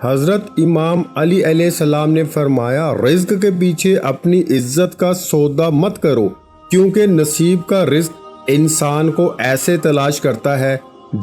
حضرت امام علی علیہ السلام نے فرمایا، رزق کے پیچھے اپنی عزت کا سودا مت کرو، کیونکہ نصیب کا رزق انسان کو ایسے تلاش کرتا ہے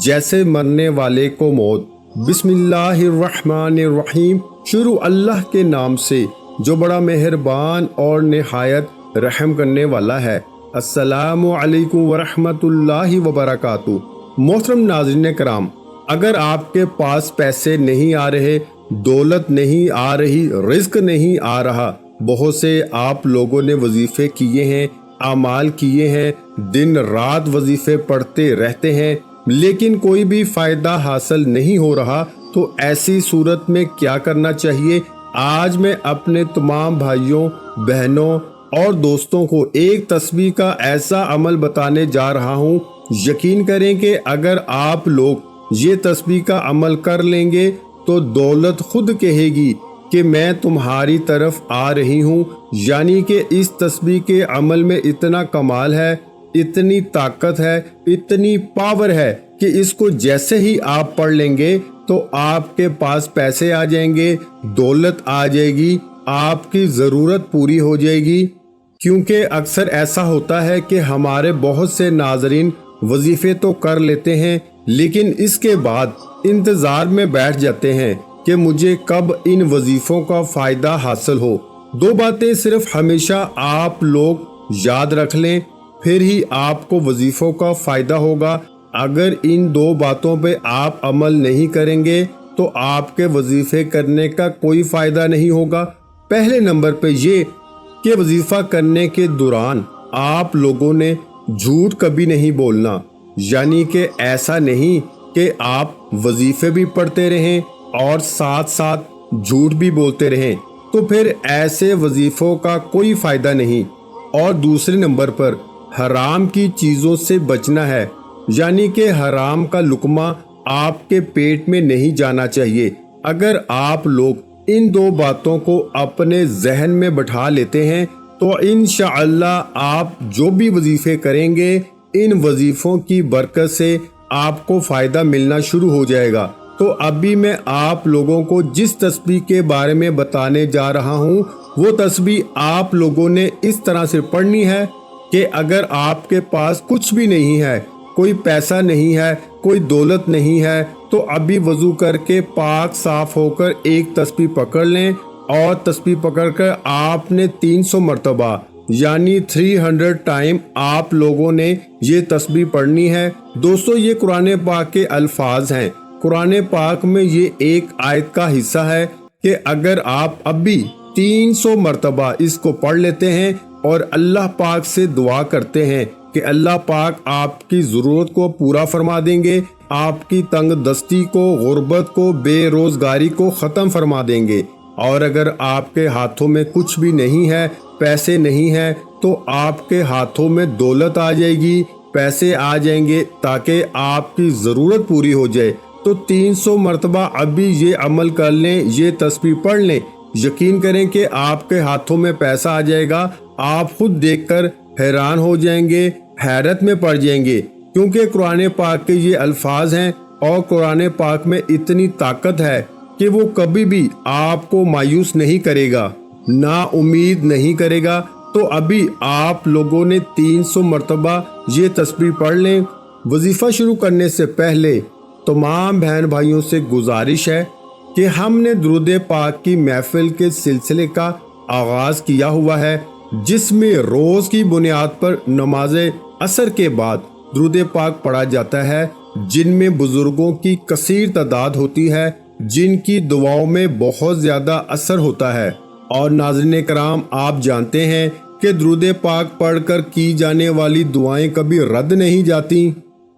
جیسے مرنے والے کو موت۔ بسم اللہ الرحمن الرحیم، شروع اللہ کے نام سے جو بڑا مہربان اور نہایت رحم کرنے والا ہے۔ السلام علیکم ورحمۃ اللہ وبرکاتہ۔ محترم ناظرین کرام، اگر آپ کے پاس پیسے نہیں آ رہے، دولت نہیں آ رہی، رزق نہیں آ رہا، بہت سے آپ لوگوں نے وظیفے کیے ہیں، اعمال کیے ہیں، دن رات وظیفے پڑھتے رہتے ہیں، لیکن کوئی بھی فائدہ حاصل نہیں ہو رہا، تو ایسی صورت میں کیا کرنا چاہیے؟ آج میں اپنے تمام بھائیوں، بہنوں اور دوستوں کو ایک تسبیح کا ایسا عمل بتانے جا رہا ہوں، یقین کریں کہ اگر آپ لوگ یہ تسبیح کا عمل کر لیں گے تو دولت خود کہے گی کہ میں تمہاری طرف آ رہی ہوں۔ یعنی کہ اس تسبیح کے عمل میں اتنا کمال ہے، اتنی طاقت ہے، اتنی پاور ہے کہ اس کو جیسے ہی آپ پڑھ لیں گے تو آپ کے پاس پیسے آ جائیں گے، دولت آ جائے گی، آپ کی ضرورت پوری ہو جائے گی۔ کیونکہ اکثر ایسا ہوتا ہے کہ ہمارے بہت سے ناظرین وظیفے تو کر لیتے ہیں، لیکن اس کے بعد انتظار میں بیٹھ جاتے ہیں کہ مجھے کب ان وظیفوں کا فائدہ حاصل ہو۔ دو باتیں صرف ہمیشہ آپ لوگ یاد رکھ لیں، پھر ہی آپ کو وظیفوں کا فائدہ ہوگا۔ اگر ان دو باتوں پہ آپ عمل نہیں کریں گے تو آپ کے وظیفے کرنے کا کوئی فائدہ نہیں ہوگا۔ پہلے نمبر پہ یہ کہ وظیفہ کرنے کے دوران آپ لوگوں نے جھوٹ کبھی نہیں بولنا، یعنی کہ ایسا نہیں کہ آپ وظیفے بھی پڑھتے رہیں اور ساتھ ساتھ جھوٹ بھی بولتے رہیں، تو پھر ایسے وظیفوں کا کوئی فائدہ نہیں۔ اور دوسرے نمبر پر حرام کی چیزوں سے بچنا ہے، یعنی کہ حرام کا لقمہ آپ کے پیٹ میں نہیں جانا چاہیے۔ اگر آپ لوگ ان دو باتوں کو اپنے ذہن میں بٹھا لیتے ہیں تو انشاءاللہ آپ جو بھی وظیفے کریں گے، ان وظیفوں کی برکت سے آپ کو فائدہ ملنا شروع ہو جائے گا۔ تو ابھی میں آپ لوگوں کو جس تسبیح کے بارے میں بتانے جا رہا ہوں، وہ تسبیح آپ لوگوں نے اس طرح سے پڑھنی ہے کہ اگر آپ کے پاس کچھ بھی نہیں ہے، کوئی پیسہ نہیں ہے، کوئی دولت نہیں ہے، تو ابھی وضو کر کے پاک صاف ہو کر ایک تسبیح پکڑ لیں، اور تسبیح پکڑ کر آپ نے 300 مرتبہ یعنی 300 ٹائم آپ لوگوں نے یہ تسبیح پڑھنی ہے۔ دوستو، یہ قرآن پاک کے الفاظ ہیں۔ قرآن پاک میں یہ ایک آیت کا حصہ ہے کہ اگر آپ ابھی 300 مرتبہ اس کو پڑھ لیتے ہیں اور اللہ پاک سے دعا کرتے ہیں کہ اللہ پاک آپ کی ضرورت کو پورا فرما دیں گے، آپ کی تنگ دستی کو، غربت کو، بے روزگاری کو ختم فرما دیں گے۔ اور اگر آپ کے ہاتھوں میں کچھ بھی نہیں ہے، پیسے نہیں ہیں، تو آپ کے ہاتھوں میں دولت آ جائے گی، پیسے آ جائیں گے تاکہ آپ کی ضرورت پوری ہو جائے۔ تو 300 مرتبہ ابھی یہ عمل کر لیں، یہ تسبیح پڑھ لیں، یقین کریں کہ آپ کے ہاتھوں میں پیسہ آ جائے گا۔ آپ خود دیکھ کر حیران ہو جائیں گے، حیرت میں پڑ جائیں گے، کیونکہ قرآن پاک کے یہ الفاظ ہیں، اور قرآن پاک میں اتنی طاقت ہے کہ وہ کبھی بھی آپ کو مایوس نہیں کرے گا، نا امید نہیں کرے گا۔ تو ابھی آپ لوگوں نے 300 مرتبہ یہ تسبیح پڑھ لیں۔ وظیفہ شروع کرنے سے پہلے تمام بہن بھائیوں سے گزارش ہے کہ ہم نے درود پاک کی محفل کے سلسلے کا آغاز کیا ہوا ہے، جس میں روز کی بنیاد پر نماز عصر کے بعد درود پاک پڑھا جاتا ہے، جن میں بزرگوں کی کثیر تعداد ہوتی ہے، جن کی دعاؤں میں بہت زیادہ اثر ہوتا ہے۔ اور ناظرین کرام، آپ جانتے ہیں کہ درود پاک پڑھ کر کی جانے والی دعائیں کبھی رد نہیں جاتی۔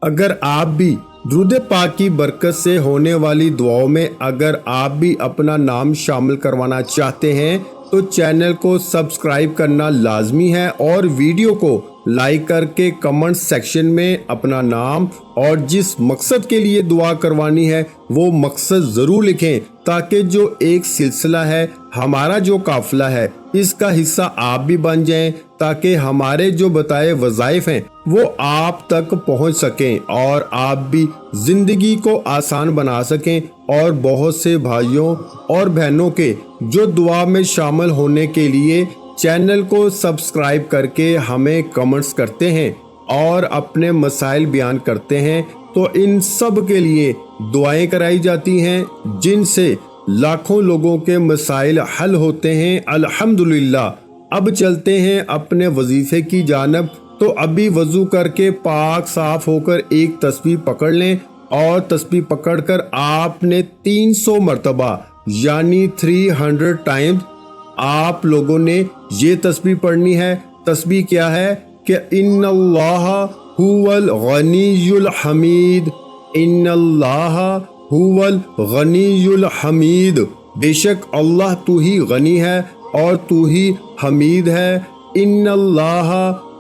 اگر آپ بھی درود پاک کی برکت سے ہونے والی دعاؤں میں اگر آپ بھی اپنا نام شامل کروانا چاہتے ہیں تو چینل کو سبسکرائب کرنا لازمی ہے، اور ویڈیو کو لائک کر کے کمنٹ سیکشن میں اپنا نام اور جس مقصد کے لیے دعا کروانی ہے وہ مقصد ضرور لکھیں، تاکہ جو ایک سلسلہ ہے، ہمارا جو قافلہ ہے، اس کا حصہ آپ بھی بن جائیں، تاکہ ہمارے جو بتائے وظائف ہیں وہ آپ تک پہنچ سکیں اور آپ بھی زندگی کو آسان بنا سکیں، اور بہت سے بھائیوں اور بہنوں کے جو دعا میں شامل ہونے کے لیے چینل کو سبسکرائب کر کے ہمیں کمنٹس کرتے ہیں اور اپنے مسائل بیان کرتے ہیں، تو ان سب کے لیے دعائیں کرائی جاتی ہیں جن سے لاکھوں لوگوں کے مسائل حل ہوتے ہیں الحمدللہ۔ اب چلتے ہیں اپنے وظیفے کی جانب۔ تو ابھی وضو کر کے پاک صاف ہو کر ایک تسبیح پکڑ لیں، اور تسبیح پکڑ کر آپ نے 300 مرتبہ یعنی 300 ٹائمز آپ لوگوں نے یہ تسبیح پڑھنی ہے۔ تسبیح کیا ہے کہ ان اللہ هو الغنی الحمید، ان اللہ هو الغنی الحمید، بے شک اللہ تو ہی غنی ہے اور تو ہی حمید ہے۔ ان اللہ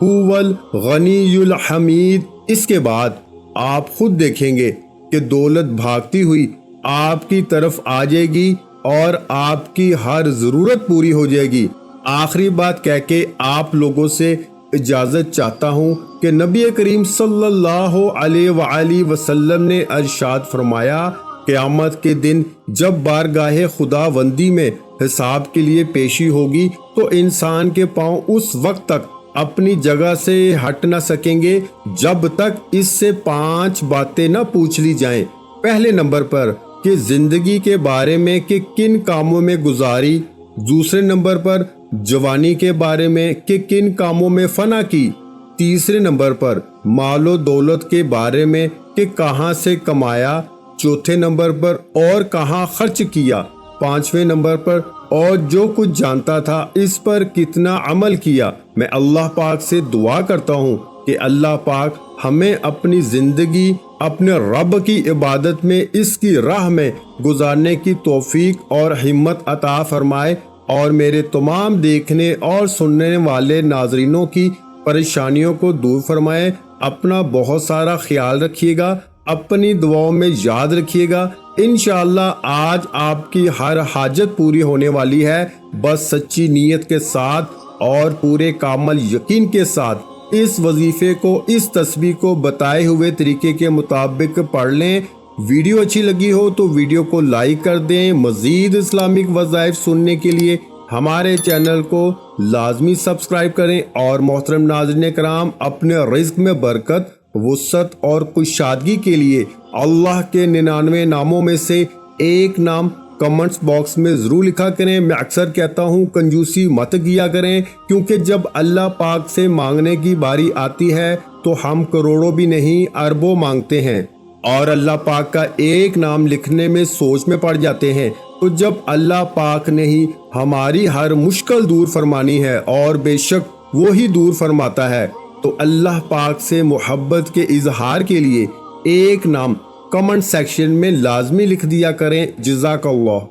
هو الغنی الحمید۔ اس کے بعد آپ خود دیکھیں گے کہ دولت بھاگتی ہوئی آپ کی طرف آ جائے گی اور آپ کی ہر ضرورت پوری ہو جائے گی۔ آخری بات کہہ کے آپ لوگوں سے اجازت چاہتا ہوں کہ نبی کریم صلی اللہ علیہ وآلہ وسلم نے ارشاد فرمایا، قیامت کے دن جب بارگاہ خداوندی میں حساب کے لیے پیشی ہوگی تو انسان کے پاؤں اس وقت تک اپنی جگہ سے ہٹ نہ سکیں گے جب تک اس سے 5 باتیں نہ پوچھ لی جائیں۔ پہلے نمبر پر کہ زندگی کے بارے میں کہ کن کاموں میں گزاری، دوسرے نمبر پر جوانی کے بارے میں کہ کن کاموں میں فنا کی، تیسرے نمبر پر مال و دولت کے بارے میں کہ کہاں سے کمایا، چوتھے نمبر پر اور کہاں خرچ کیا، پانچویں نمبر پر اور جو کچھ جانتا تھا اس پر کتنا عمل کیا۔ میں اللہ پاک سے دعا کرتا ہوں کہ اللہ پاک ہمیں اپنی زندگی اپنے رب کی عبادت میں اس کی راہ میں گزارنے کی توفیق اور ہمت عطا فرمائے، اور میرے تمام دیکھنے اور سننے والے ناظرینوں کی پریشانیوں کو دور فرمائے۔ اپنا بہت سارا خیال رکھیے گا، اپنی دعاؤں میں یاد رکھیے گا۔ انشاءاللہ آج آپ کی ہر حاجت پوری ہونے والی ہے، بس سچی نیت کے ساتھ اور پورے کامل یقین کے ساتھ اس وظیفے کو، اس تسبیح کو بتائے ہوئے طریقے کے مطابق پڑھ لیں۔ ویڈیو اچھی لگی ہو تو ویڈیو کو لائک کر دیں۔ مزید اسلامک وظائف سننے کے لیے ہمارے چینل کو لازمی سبسکرائب کریں، اور محترم ناظرین کرام، اپنے رزق میں برکت، وسعت اور کشادگی کے لیے اللہ کے 99 ناموں میں سے ایک نام کمنٹس باکس میں ضرور لکھا کریں۔ میں اکثر کہتا ہوں کنجوسی مت کیا کریں، کیونکہ جب اللہ پاک سے مانگنے کی باری آتی ہے تو ہم کروڑوں بھی نہیں اربوں مانگتے ہیں، اور اللہ پاک کا ایک نام لکھنے میں سوچ میں پڑ جاتے ہیں۔ تو جب اللہ پاک نے ہی ہماری ہر مشکل دور فرمانی ہے، اور بے شک وہی دور فرماتا ہے، تو اللہ پاک سے محبت کے اظہار کے لیے ایک نام کمنٹ سیکشن میں لازمی لکھ دیا کریں۔ جزاک اللہ۔